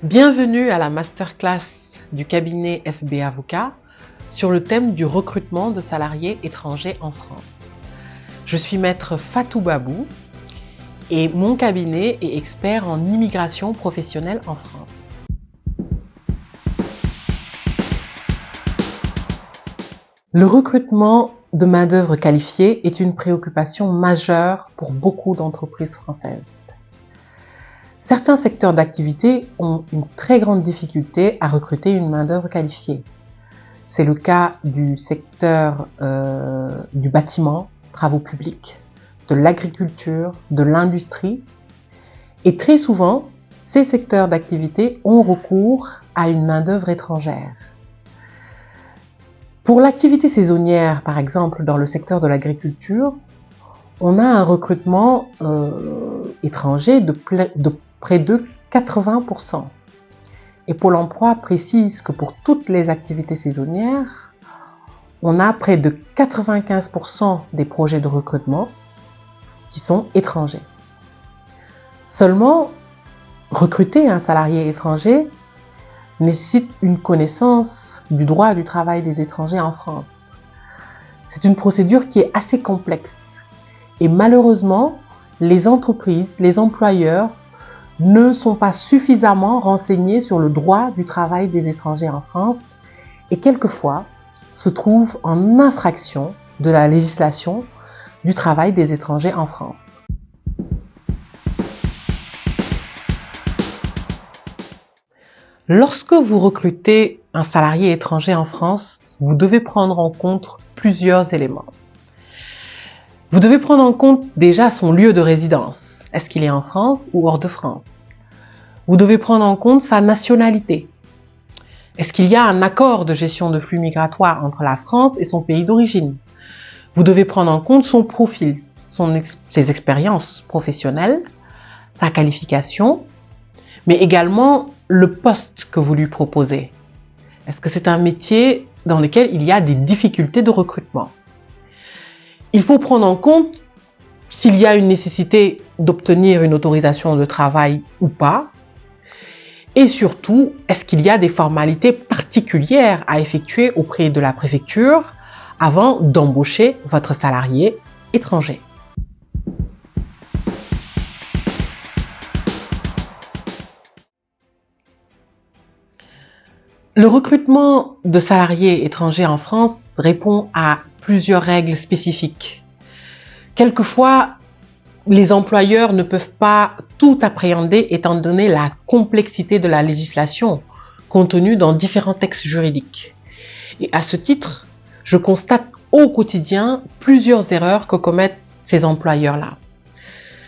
Bienvenue à la masterclass du cabinet FB Avocat sur le thème du recrutement de salariés étrangers en France. Je suis maître Fatou Babou et mon cabinet est expert en immigration professionnelle en France. Le recrutement de main-d'œuvre qualifiée est une préoccupation majeure pour beaucoup d'entreprises françaises. Certains secteurs d'activité ont une très grande difficulté à recruter une main-d'œuvre qualifiée. C'est le cas du secteur du bâtiment, travaux publics, de l'agriculture, de l'industrie. Et très souvent, ces secteurs d'activité ont recours à une main-d'œuvre étrangère. Pour l'activité saisonnière, par exemple, dans le secteur de l'agriculture, on a un recrutement étranger de près de 80%. Et Pôle emploi précise que pour toutes les activités saisonnières, on a près de 95% des projets de recrutement qui sont étrangers. Seulement, recruter un salarié étranger nécessite une connaissance du droit du travail des étrangers en France. C'est une procédure qui est assez complexe et malheureusement, les entreprises, les employeurs ne sont pas suffisamment renseignés sur le droit du travail des étrangers en France et quelquefois se trouvent en infraction de la législation du travail des étrangers en France. Lorsque vous recrutez un salarié étranger en France, vous devez prendre en compte plusieurs éléments. Vous devez prendre en compte déjà son lieu de résidence. Est-ce qu'il est en France ou hors de France? Vous devez prendre en compte sa nationalité. Est-ce qu'il y a un accord de gestion de flux migratoires entre la France et son pays d'origine? Vous devez prendre en compte son profil, ses expériences professionnelles, sa qualification, mais également le poste que vous lui proposez. Est-ce que c'est un métier dans lequel il y a des difficultés de recrutement? Il faut prendre en compte s'il y a une nécessité d'obtenir une autorisation de travail ou pas. Et surtout, est-ce qu'il y a des formalités particulières à effectuer auprès de la préfecture avant d'embaucher votre salarié étranger? Le recrutement de salariés étrangers en France répond à plusieurs règles spécifiques. Quelquefois, les employeurs ne peuvent pas tout appréhender étant donné la complexité de la législation contenue dans différents textes juridiques. Et à ce titre, je constate au quotidien plusieurs erreurs que commettent ces employeurs-là.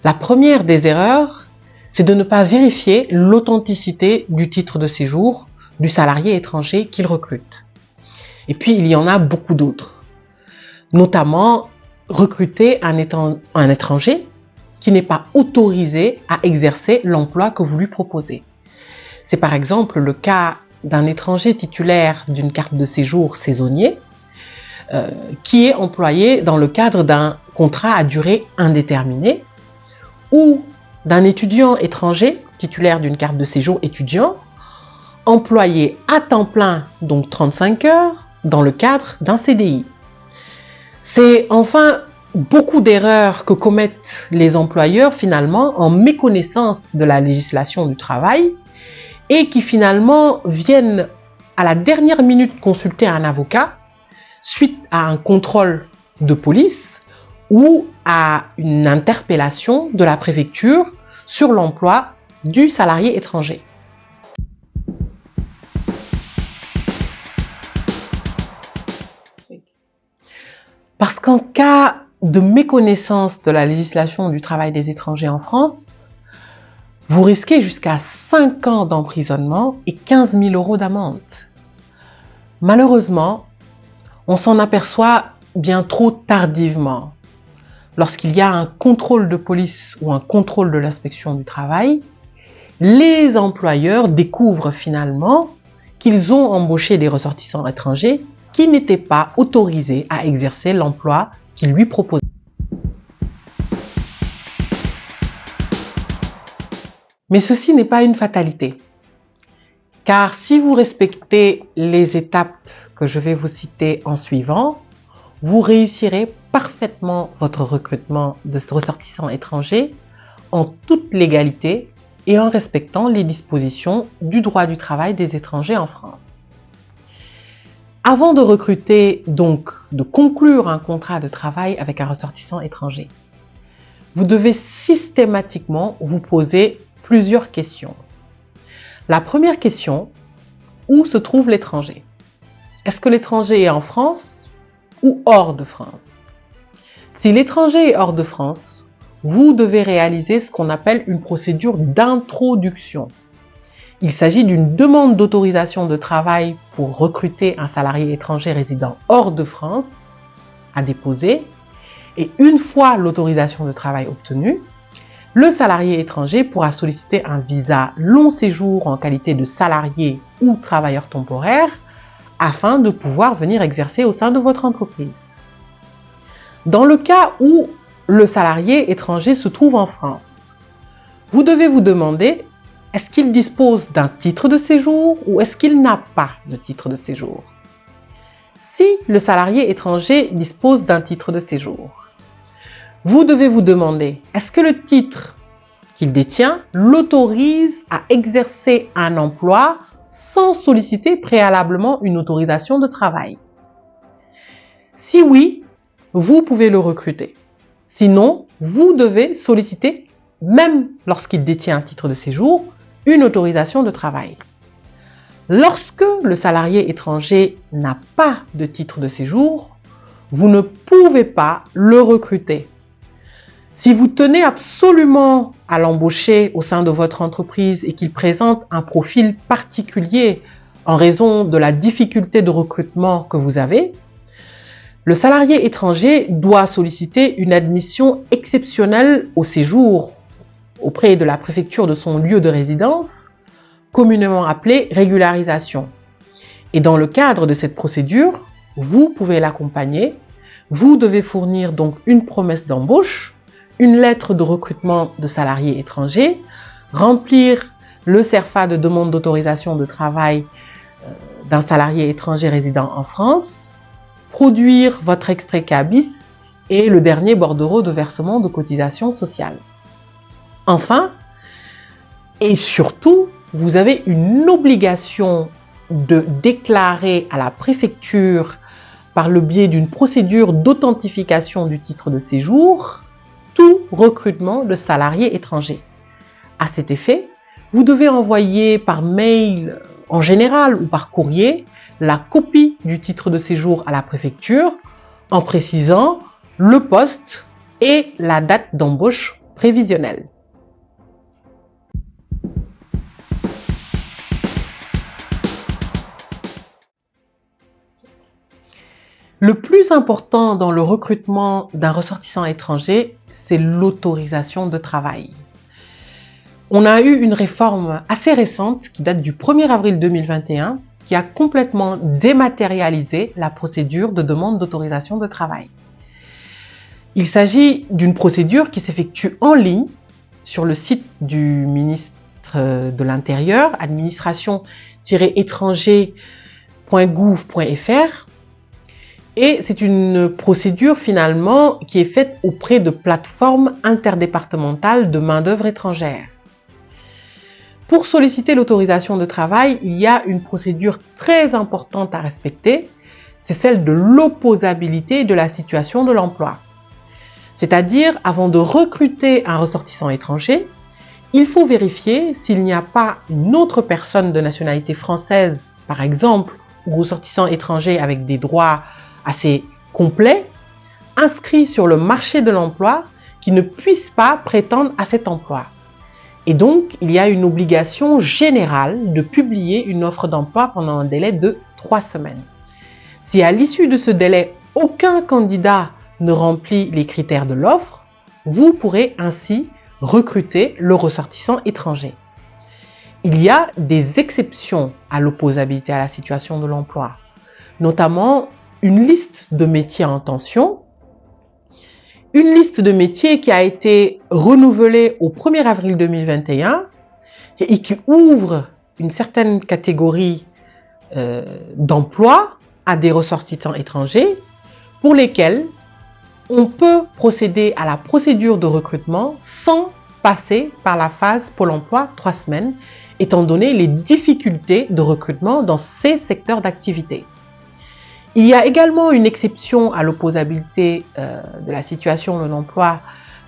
La première des erreurs, c'est de ne pas vérifier l'authenticité du titre de séjour du salarié étranger qu'ils recrutent. Et puis, il y en a beaucoup d'autres, notamment recruter un étranger qui n'est pas autorisé à exercer l'emploi que vous lui proposez. C'est par exemple le cas d'un étranger titulaire d'une carte de séjour saisonnier qui est employé dans le cadre d'un contrat à durée indéterminée ou d'un étudiant étranger titulaire d'une carte de séjour étudiant employé à temps plein, donc 35 heures, dans le cadre d'un CDI. C'est enfin beaucoup d'erreurs que commettent les employeurs finalement en méconnaissance de la législation du travail et qui finalement viennent à la dernière minute consulter un avocat suite à un contrôle de police ou à une interpellation de la préfecture sur l'emploi du salarié étranger. Parce qu'en cas de méconnaissance de la législation du travail des étrangers en France, vous risquez jusqu'à 5 ans d'emprisonnement et 15 000 € d'amende. Malheureusement, on s'en aperçoit bien trop tardivement. Lorsqu'il y a un contrôle de police ou un contrôle de l'inspection du travail, les employeurs découvrent finalement qu'ils ont embauché des ressortissants étrangers qui n'était pas autorisé à exercer l'emploi qu'il lui proposait. Mais ceci n'est pas une fatalité. Car si vous respectez les étapes que je vais vous citer en suivant, vous réussirez parfaitement votre recrutement de ressortissants étrangers en toute légalité et en respectant les dispositions du droit du travail des étrangers en France. Avant de recruter, donc de conclure un contrat de travail avec un ressortissant étranger, vous devez systématiquement vous poser plusieurs questions. La première question, où se trouve l'étranger? Est-ce que l'étranger est en France ou hors de France? Si l'étranger est hors de France, vous devez réaliser ce qu'on appelle une procédure d'introduction. Il s'agit d'une demande d'autorisation de travail pour recruter un salarié étranger résidant hors de France à déposer. Et une fois l'autorisation de travail obtenue, le salarié étranger pourra solliciter un visa long séjour en qualité de salarié ou travailleur temporaire afin de pouvoir venir exercer au sein de votre entreprise. Dans le cas où le salarié étranger se trouve en France, vous devez vous demander, est-ce qu'il dispose d'un titre de séjour ou est-ce qu'il n'a pas de titre de séjour? Si le salarié étranger dispose d'un titre de séjour, vous devez vous demander, est-ce que le titre qu'il détient l'autorise à exercer un emploi sans solliciter préalablement une autorisation de travail? Si oui, vous pouvez le recruter. Sinon, vous devez solliciter, même lorsqu'il détient un titre de séjour, une autorisation de travail. Lorsque le salarié étranger n'a pas de titre de séjour, vous ne pouvez pas le recruter. Si vous tenez absolument à l'embaucher au sein de votre entreprise et qu'il présente un profil particulier en raison de la difficulté de recrutement que vous avez, le salarié étranger doit solliciter une admission exceptionnelle au séjour auprès de la préfecture de son lieu de résidence, communément appelée régularisation. Et dans le cadre de cette procédure, vous pouvez l'accompagner. Vous devez fournir donc une promesse d'embauche, une lettre de recrutement de salariés étrangers, remplir le CERFA de demande d'autorisation de travail d'un salarié étranger résidant en France, produire votre extrait CABIS et le dernier bordereau de versement de cotisation sociale. Enfin, et surtout, vous avez une obligation de déclarer à la préfecture, par le biais d'une procédure d'authentification du titre de séjour, tout recrutement de salariés étrangers. À cet effet, vous devez envoyer par mail en général ou par courrier la copie du titre de séjour à la préfecture en précisant le poste et la date d'embauche prévisionnelle. Le plus important dans le recrutement d'un ressortissant étranger, c'est l'autorisation de travail. On a eu une réforme assez récente qui date du 1er avril 2021 qui a complètement dématérialisé la procédure de demande d'autorisation de travail. Il s'agit d'une procédure qui s'effectue en ligne sur le site du ministre de l'Intérieur, administration-étranger.gouv.fr. Et c'est une procédure finalement qui est faite auprès de plateformes interdépartementales de main-d'œuvre étrangère. Pour solliciter l'autorisation de travail, il y a une procédure très importante à respecter, c'est celle de l'opposabilité de la situation de l'emploi. C'est-à-dire, avant de recruter un ressortissant étranger, il faut vérifier s'il n'y a pas une autre personne de nationalité française, par exemple, ou ressortissant étranger avec des droits assez complet, inscrit sur le marché de l'emploi qui ne puisse pas prétendre à cet emploi. Et donc, il y a une obligation générale de publier une offre d'emploi pendant un délai de 3 semaines. Si à l'issue de ce délai, aucun candidat ne remplit les critères de l'offre, vous pourrez ainsi recruter le ressortissant étranger. Il y a des exceptions à l'opposabilité à la situation de l'emploi, notamment une liste de métiers en tension, une liste de métiers qui a été renouvelée au 1er avril 2021 et qui ouvre une certaine catégorie d'emplois à des ressortissants étrangers pour lesquels on peut procéder à la procédure de recrutement sans passer par la phase Pôle emploi 3 semaines, étant donné les difficultés de recrutement dans ces secteurs d'activité. Il y a également une exception à l'opposabilité de la situation de l'emploi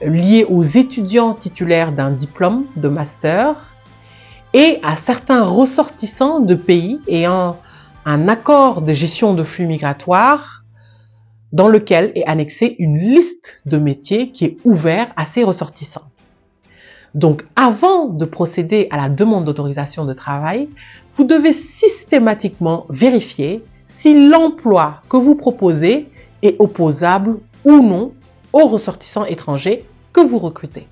liée aux étudiants titulaires d'un diplôme de master et à certains ressortissants de pays ayant un accord de gestion de flux migratoires dans lequel est annexée une liste de métiers qui est ouverte à ces ressortissants. Donc, avant de procéder à la demande d'autorisation de travail, vous devez systématiquement vérifier si l'emploi que vous proposez est opposable ou non aux ressortissants étrangers que vous recrutez.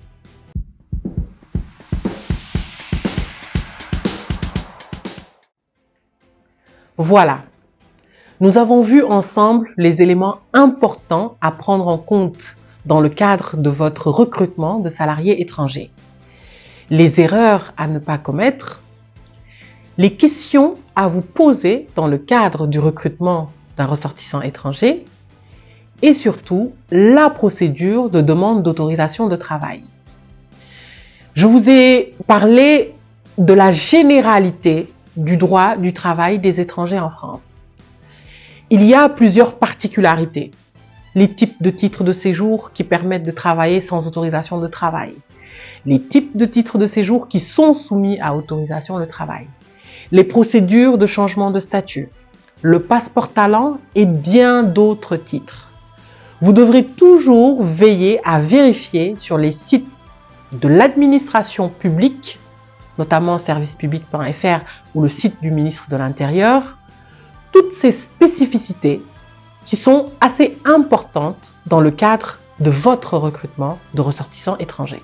Voilà, nous avons vu ensemble les éléments importants à prendre en compte dans le cadre de votre recrutement de salariés étrangers. Les erreurs à ne pas commettre, les questions à vous poser dans le cadre du recrutement d'un ressortissant étranger et surtout la procédure de demande d'autorisation de travail. Je vous ai parlé de la généralité du droit du travail des étrangers en France. Il y a plusieurs particularités. Les types de titres de séjour qui permettent de travailler sans autorisation de travail. Les types de titres de séjour qui sont soumis à autorisation de travail. Les procédures de changement de statut. Le passeport talent et bien d'autres titres. Vous devrez toujours veiller à vérifier sur les sites de l'administration publique, notamment servicepublic.fr ou le site du ministre de l'Intérieur, toutes ces spécificités qui sont assez importantes dans le cadre de votre recrutement de ressortissants étrangers.